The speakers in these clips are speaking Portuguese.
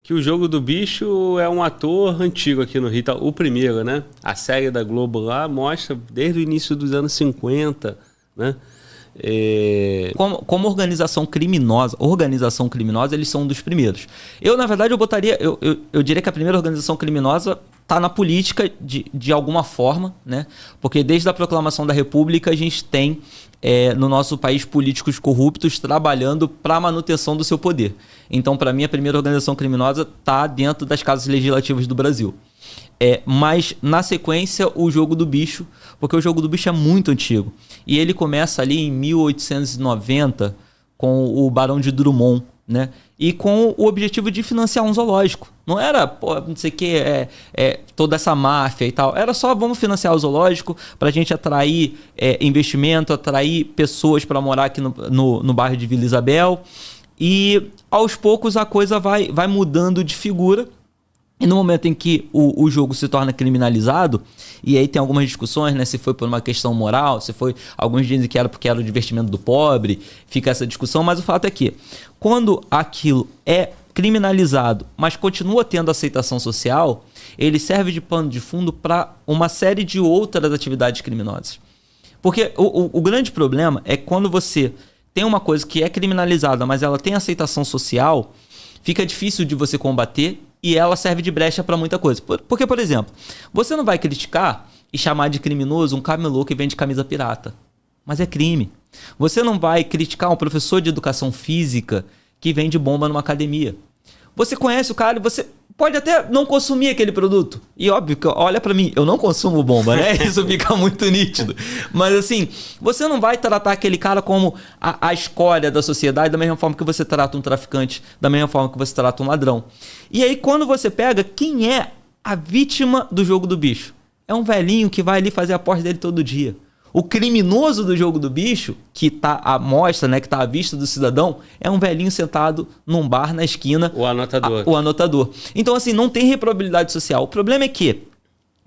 que o Jogo do Bicho é um ator antigo aqui no Rio. O primeiro, né? A série da Globo lá mostra desde o início dos anos 50, né? Como organização criminosa, eles são um dos primeiros. Eu, na verdade, eu diria que a primeira organização criminosa está na política de alguma forma, né? Porque desde a proclamação da República a gente tem no nosso país políticos corruptos trabalhando para a manutenção do seu poder. Então, para mim, a primeira organização criminosa está dentro das casas legislativas do Brasil. Mas, na sequência, o Jogo do Bicho, porque o Jogo do Bicho é muito antigo. E ele começa ali em 1890 com o Barão de Drummond, né? E com o objetivo de financiar um zoológico. Não era, não sei o que, toda essa máfia e tal. Era só, vamos financiar o zoológico para a gente atrair investimento, atrair pessoas para morar aqui no bairro de Vila Isabel. E, aos poucos, a coisa vai mudando de figura. E no momento em que o jogo se torna criminalizado, e aí tem algumas discussões, né? Se foi por uma questão moral, se foi... Alguns dizem que era porque era o divertimento do pobre, fica essa discussão, mas o fato é que quando aquilo é criminalizado, mas continua tendo aceitação social, ele serve de pano de fundo para uma série de outras atividades criminosas. Porque o grande problema é quando você tem uma coisa que é criminalizada, mas ela tem aceitação social, fica difícil de você combater. E ela serve de brecha para muita coisa. Porque, por exemplo, você não vai criticar e chamar de criminoso um camelô que vende camisa pirata. Mas é crime. Você não vai criticar um professor de educação física que vende bomba numa academia. Você conhece o cara e você pode até não consumir aquele produto. E óbvio que, olha pra mim, eu não consumo bomba, né? Isso fica muito nítido. Mas assim, você não vai tratar aquele cara como a escória da sociedade da mesma forma que você trata um traficante, da mesma forma que você trata um ladrão. E aí, quando você pega, quem é a vítima do Jogo do Bicho? É um velhinho que vai ali fazer a aposta dele todo dia. O criminoso do Jogo do Bicho, que tá à mostra, né, que tá à vista do cidadão, é um velhinho sentado num bar na esquina. O anotador. O anotador. Então, assim, não tem reprobabilidade social. O problema é que,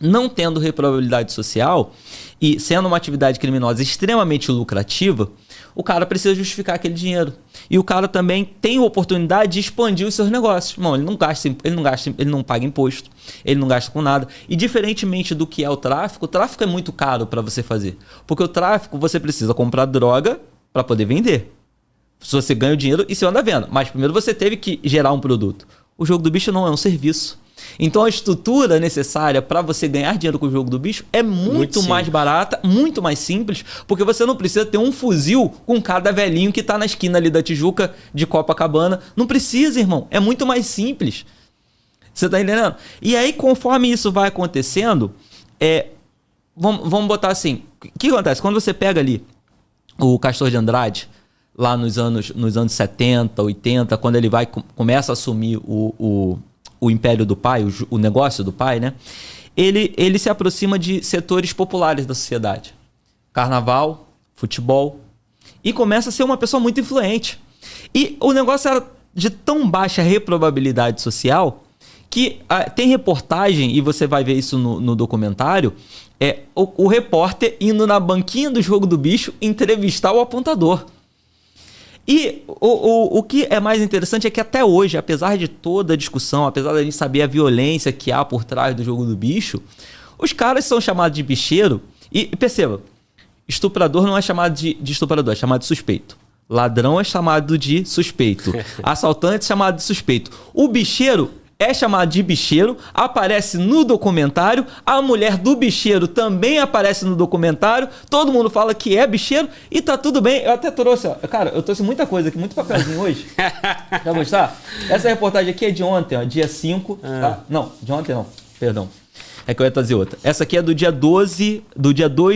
não tendo reprobabilidade social e sendo uma atividade criminosa extremamente lucrativa, o cara precisa justificar aquele dinheiro. E o cara também tem a oportunidade de expandir os seus negócios. Bom, ele não paga imposto, ele não gasta com nada. E diferentemente do que é o tráfico é muito caro para você fazer. Porque o tráfico você precisa comprar droga para poder vender. Se você ganha o dinheiro e você anda vendo. Mas primeiro você teve que gerar um produto. O Jogo do Bicho não é um serviço. Então a estrutura necessária para você ganhar dinheiro com o Jogo do Bicho é muito mais barata, muito mais simples, porque você não precisa ter um fuzil com cada velhinho que tá na esquina ali da Tijuca de Copacabana. Não precisa, irmão. É muito mais simples. Você tá entendendo? E aí, conforme isso vai acontecendo, vamos botar assim, o que acontece? Quando você pega ali o Castor de Andrade, lá nos anos 70, 80, quando ele começa a assumir o império do pai, o negócio do pai, né? Ele se aproxima de setores populares da sociedade. Carnaval, futebol. E começa a ser uma pessoa muito influente. E o negócio era de tão baixa reprobabilidade social que tem reportagem, e você vai ver isso no documentário, o repórter indo na banquinha do Jogo do Bicho entrevistar o apontador. E o que é mais interessante é que até hoje, apesar de toda a discussão, apesar da gente saber a violência que há por trás do Jogo do Bicho, os caras são chamados de bicheiro. E perceba, estuprador não é chamado de estuprador, é chamado de suspeito. Ladrão é chamado de suspeito. Assaltante é chamado de suspeito. O bicheiro é chamado de bicheiro, aparece no documentário, a mulher do bicheiro também aparece no documentário, todo mundo fala que é bicheiro e tá tudo bem. Eu até trouxe, cara, eu trouxe muita coisa aqui, muito papelzinho hoje. Vai gostar? Essa reportagem aqui é de ontem, ó, dia 5. Tá? Não, de ontem não, perdão. É que eu ia trazer outra. Essa aqui é do dia 2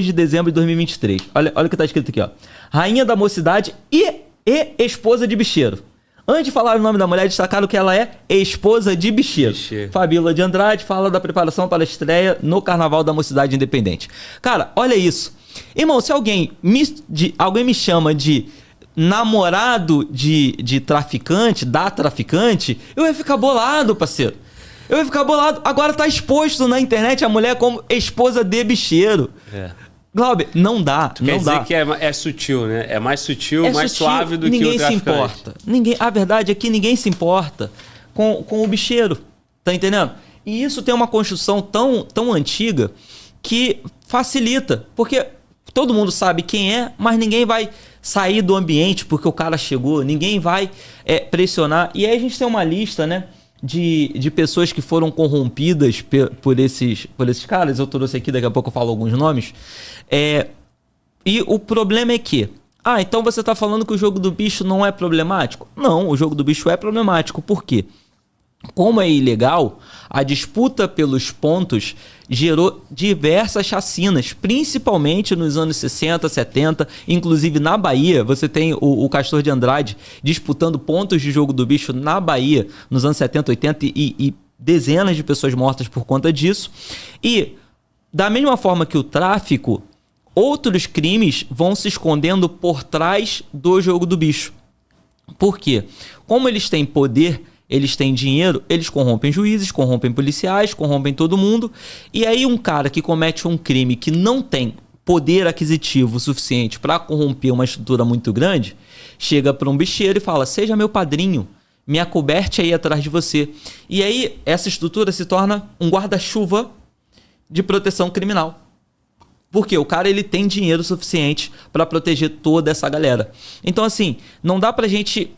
de dezembro de 2023. Olha o que tá escrito aqui, ó. Rainha da mocidade e esposa de bicheiro. Antes de falar o nome da mulher, destacaram que ela é esposa de bicheiro. Fabíola de Andrade fala da preparação para a estreia no Carnaval da Mocidade Independente. Cara, olha isso. Irmão, se alguém me chama de namorado de traficante, da traficante, eu ia ficar bolado, parceiro. Eu ia ficar bolado. Agora tá exposto na internet a mulher como esposa de bicheiro. Glauber, não dá. Quer dizer que é sutil, né? É mais sutil, mais suave do que o traficante. Ninguém se importa. A verdade é que ninguém se importa. com o bicheiro. Tá entendendo? E isso tem uma construção tão antiga que facilita. Porque todo mundo sabe quem é, mas ninguém vai sair do ambiente porque o cara chegou. Ninguém vai pressionar. E aí a gente tem uma lista, né? De pessoas que foram corrompidas por esses caras. Eu trouxe aqui, daqui a pouco eu falo alguns nomes. E o problema é que... então você está falando que o jogo do bicho não é problemático? Não, o jogo do bicho é problemático. Por quê? Como é ilegal, a disputa pelos pontos gerou diversas chacinas, principalmente nos anos 60, 70, inclusive na Bahia. Você tem o Castor de Andrade disputando pontos de jogo do bicho na Bahia nos anos 70, 80 e dezenas de pessoas mortas por conta disso. E da mesma forma que o tráfico, outros crimes vão se escondendo por trás do jogo do bicho. Por quê? Como eles têm poder, eles têm dinheiro, eles corrompem juízes, corrompem policiais, corrompem todo mundo. E aí um cara que comete um crime que não tem poder aquisitivo suficiente para corromper uma estrutura muito grande, chega para um bicheiro e fala: seja meu padrinho, me acoberte aí atrás de você. E aí essa estrutura se torna um guarda-chuva de proteção criminal. Porque o cara ele tem dinheiro suficiente para proteger toda essa galera. Então assim, não dá pra gente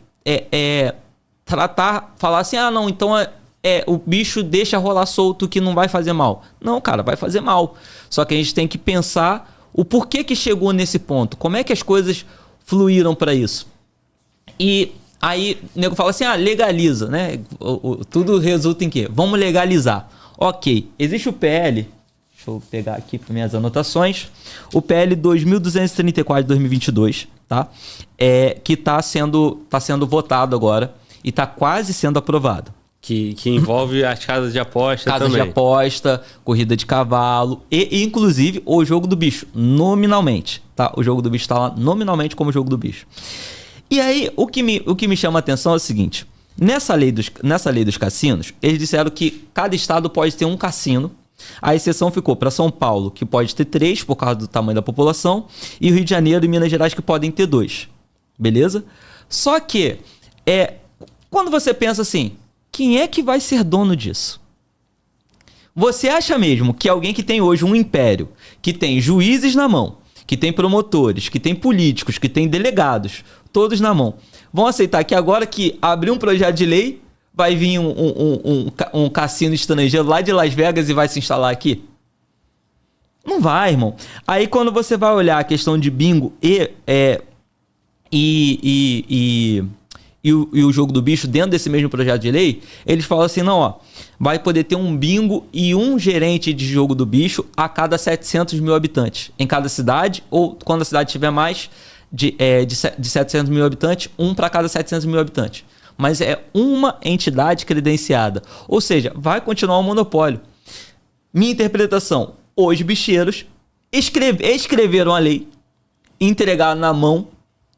falar assim, não, então o bicho deixa rolar solto que não vai fazer mal. Não, cara, vai fazer mal. Só que a gente tem que pensar o porquê que chegou nesse ponto. Como é que as coisas fluíram para isso? E aí o nego fala assim, legaliza, né? Tudo resulta em quê? Vamos legalizar. Ok, existe o PL, deixa eu pegar aqui para minhas anotações, o PL 2234 de 2022, tá? Que tá sendo votado agora e está quase sendo aprovado. Que envolve as casas de aposta também. Casas de aposta, corrida de cavalo e inclusive o jogo do bicho, nominalmente. Tá? O jogo do bicho está lá nominalmente como jogo do bicho. E aí, o que me chama a atenção é o seguinte. Nessa lei dos cassinos, eles disseram que cada estado pode ter um cassino. A exceção ficou para São Paulo, que pode ter 3 por causa do tamanho da população, e o Rio de Janeiro e Minas Gerais, que podem ter 2. Beleza? Só que quando você pensa assim, quem é que vai ser dono disso? Você acha mesmo que alguém que tem hoje um império, que tem juízes na mão, que tem promotores, que tem políticos, que tem delegados, todos na mão, vão aceitar que agora que abrir um projeto de lei, vai vir um cassino estrangeiro lá de Las Vegas e vai se instalar aqui? Não vai, irmão. Aí quando você vai olhar a questão de bingo e o jogo do bicho dentro desse mesmo projeto de lei, eles falam assim, vai poder ter um bingo e um gerente de jogo do bicho a cada 700 mil habitantes. Em cada cidade, ou quando a cidade tiver mais de 700 mil habitantes, um para cada 700 mil habitantes. Mas é uma entidade credenciada. Ou seja, vai continuar um monopólio. Minha interpretação, os bicheiros escreveram a lei, entregaram na mão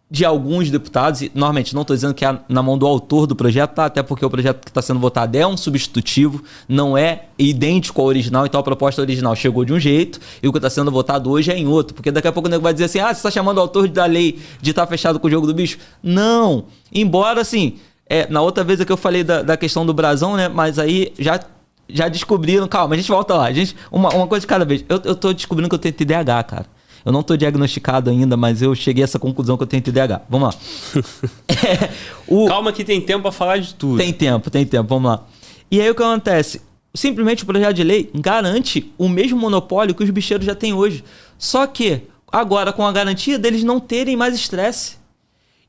de alguns deputados, e normalmente não estou dizendo que é na mão do autor do projeto, tá? Até porque o projeto que está sendo votado é um substitutivo, não é idêntico ao original, então a proposta original chegou de um jeito e o que está sendo votado hoje é em outro, porque daqui a pouco o nego vai dizer assim, você está chamando o autor da lei de estar fechado com o jogo do bicho? Não, embora assim, na outra vez que eu falei da questão do brasão, né? Mas aí já descobriram, calma, a gente volta lá, uma coisa de cada vez, eu tô descobrindo que eu tenho TDAH, cara. Eu não estou diagnosticado ainda, mas eu cheguei a essa conclusão que eu tenho TDAH. Vamos lá. Calma que tem tempo para falar de tudo. Tem tempo, vamos lá. E aí o que acontece? Simplesmente o projeto de lei garante o mesmo monopólio que os bicheiros já têm hoje. Só que agora com a garantia deles não terem mais estresse.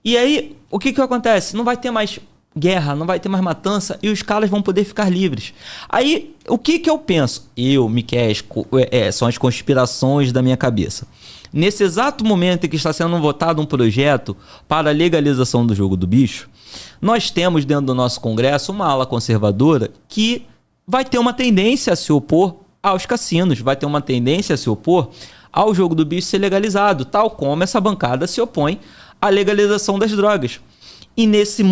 E aí o que acontece? Não vai ter mais guerra, não vai ter mais matança e os caras vão poder ficar livres. Aí, o que eu penso? Miquel, são as conspirações da minha cabeça. Nesse exato momento em que está sendo votado um projeto para a legalização do jogo do bicho, nós temos dentro do nosso Congresso uma ala conservadora que vai ter uma tendência a se opor aos cassinos, vai ter uma tendência a se opor ao jogo do bicho ser legalizado, tal como essa bancada se opõe à legalização das drogas. E nesse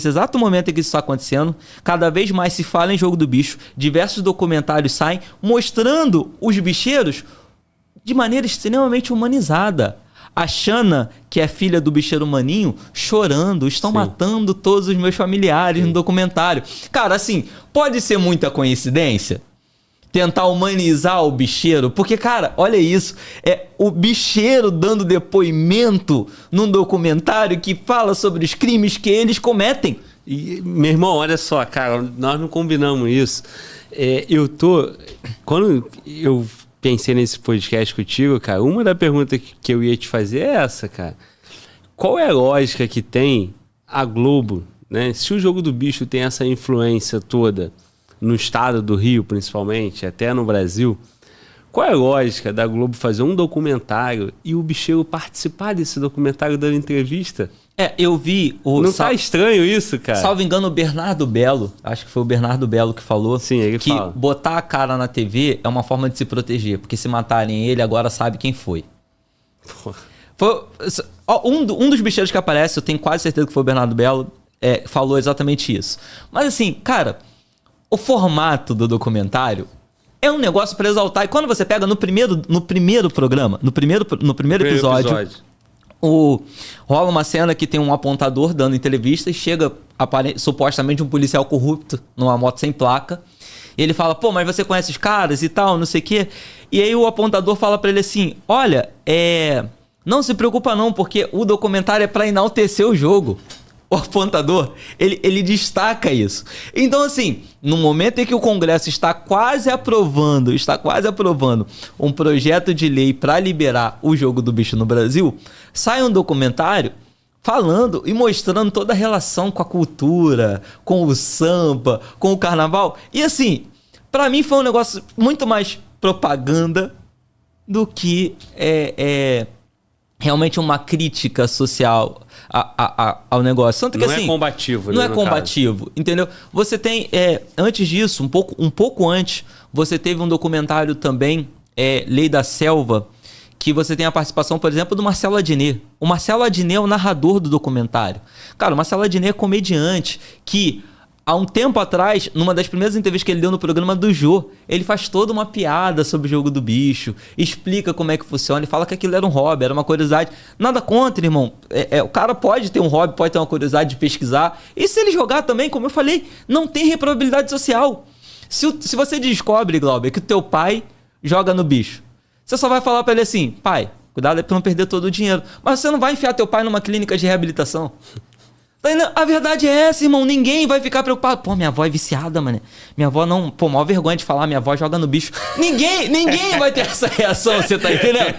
exato momento em que isso está acontecendo, cada vez mais se fala em jogo do bicho, diversos documentários saem mostrando os bicheiros de maneira extremamente humanizada. A Xana, que é filha do bicheiro Maninho, chorando. Estão matando todos os meus familiares no documentário. Cara, assim, pode ser muita coincidência tentar humanizar o bicheiro, porque, cara, olha isso, é o bicheiro dando depoimento num documentário que fala sobre os crimes que eles cometem. E, meu irmão, olha só, cara, nós não combinamos isso. Quando eu pensei nesse podcast contigo, cara, uma da perguntas que eu ia te fazer é essa, cara. Qual é a lógica que tem a Globo, né? Se o Jogo do Bicho tem essa influência toda no estado do Rio, principalmente, até no Brasil, qual é a lógica da Globo fazer um documentário e o bicheiro participar desse documentário dando entrevista? Eu vi... Não tá estranho isso, cara? Salvo engano, o Bernardo Belo, acho que foi o Bernardo Belo que falou. Sim, ele que fala. Botar a cara na TV é uma forma de se proteger, porque se matarem ele, agora sabe quem foi. Um dos bicheiros que aparece, eu tenho quase certeza que foi o Bernardo Belo, falou exatamente isso. Mas assim, cara, o formato do documentário é um negócio pra exaltar. E quando você pega no primeiro programa, no primeiro episódio, rola uma cena que tem um apontador dando entrevista e chega supostamente um policial corrupto numa moto sem placa. E ele fala, pô, mas você conhece os caras e tal, não sei o quê. E aí o apontador fala pra ele assim, olha, não se preocupa não, porque o documentário é pra enaltecer o jogo. O apontador, ele destaca isso. Então, assim, no momento em que o Congresso está quase aprovando um projeto de lei para liberar o Jogo do Bicho no Brasil, sai um documentário falando e mostrando toda a relação com a cultura, com o samba, com o carnaval. E assim, para mim foi um negócio muito mais propaganda do que realmente uma crítica social ao negócio. Tanto que, não assim, é combativo, não né, é combativo, entendeu? Você tem, antes disso, um pouco antes, você teve um documentário também, Lei da Selva, que você tem a participação, por exemplo, do Marcelo Adnet. O Marcelo Adnet é o narrador do documentário. Cara, o Marcelo Adnet é comediante que... Há um tempo atrás, numa das primeiras entrevistas que ele deu no programa do Jô, ele faz toda uma piada sobre o Jogo do Bicho, explica como é que funciona e fala que aquilo era um hobby, era uma curiosidade. Nada contra, irmão. O cara pode ter um hobby, pode ter uma curiosidade de pesquisar. E se ele jogar também, como eu falei, não tem reprobabilidade social. Se você descobre, Glauber, que o teu pai joga no bicho, você só vai falar pra ele assim, pai, cuidado aí pra não perder todo o dinheiro. Mas você não vai enfiar teu pai numa clínica de reabilitação. A verdade é essa, irmão. Ninguém vai ficar preocupado. Pô, minha avó é viciada, mano. Minha avó não... Pô, maior vergonha de falar. Minha avó joga no bicho. Ninguém vai ter essa reação, você tá entendendo?